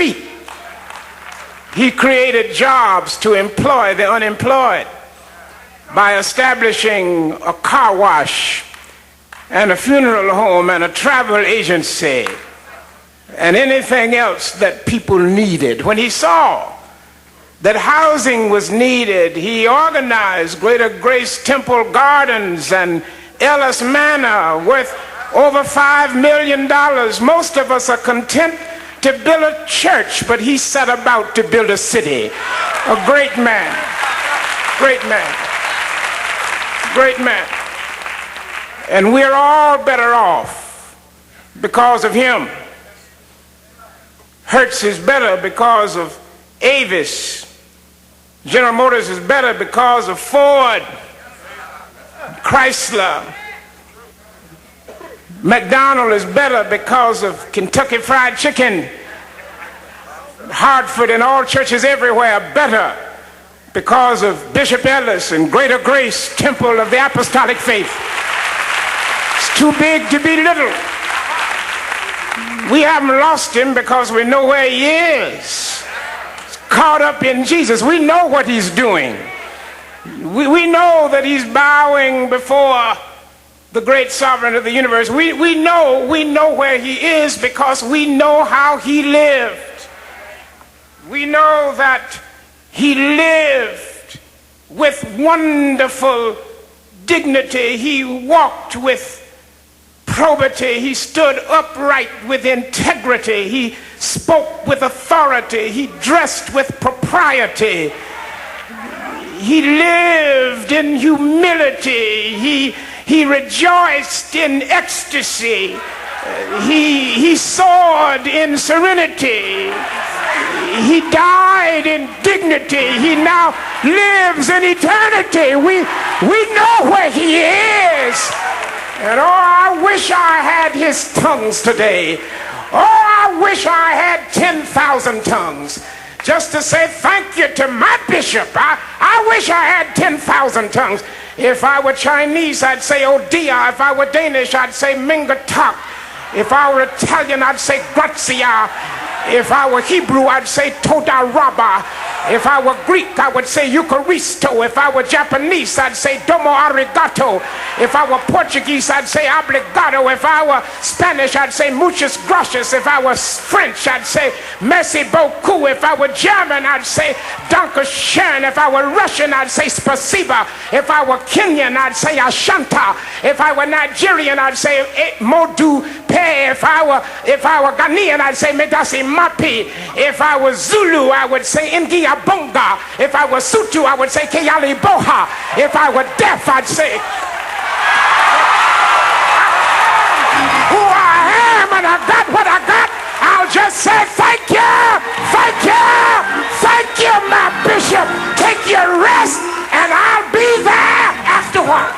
feet. He created jobs to employ the unemployed by establishing a car wash and a funeral home and a travel agency and anything else that people needed. When he saw that housing was needed, he organized Greater Grace Temple Gardens and Ellis Manor worth over $5 million. Most of us are content to build a church, but he set about to build a city. A great man, great man, great man. And we're all better off because of him. Hertz is better because of Avis. General Motors is better because of Ford, Chrysler. McDonald is better because of Kentucky Fried Chicken. Hartford and all churches everywhere are better because of Bishop Ellis and Greater Grace Temple of the Apostolic Faith. It's too big to be little. We haven't lost him because we know where he is. He's caught up in Jesus. We know what he's doing. We know that he's bowing before the great sovereign of the universe. We know where he is because we know how he lived. We know that he lived with wonderful dignity. He walked with probity. He stood upright with integrity. He spoke with authority. He dressed with propriety. He lived in humility. He rejoiced in ecstasy. He soared in serenity. He died in dignity. He now lives in eternity. We know where he is. And oh, I wish I had his tongues today. Oh, I wish I had 10,000 tongues just to say thank you to my bishop. I wish I had 10,000 tongues. If I were Chinese, I'd say Odia. If I were Danish, I'd say Mingatak. If I were Italian, I'd say Grazia. If I were Hebrew, I'd say Toda Rabba. If I were Greek, I would say Eucharisto. If I were Japanese, I'd say Domo Arigato. If I were Portuguese, I'd say Obrigado. If I were Spanish, I'd say Muchas Gracias. If I was French, I'd say Merci beaucoup. If I were German, I'd say Danke schön. If I were Russian, I'd say Spasiba. If I were Kenyan, I'd say Ashanta. If I were Nigerian, I'd say Modu Pe. If I were Ghanaian, I'd say Medasi Mapi. If I was Zulu, I would say Ingia Bonga. If I was Sutu, I would say Keyali Boha. If I were deaf, I'd say who I am, and I got what I got. I'll just say thank you, thank you, thank you, my bishop. Take your rest, and I'll be there afterward.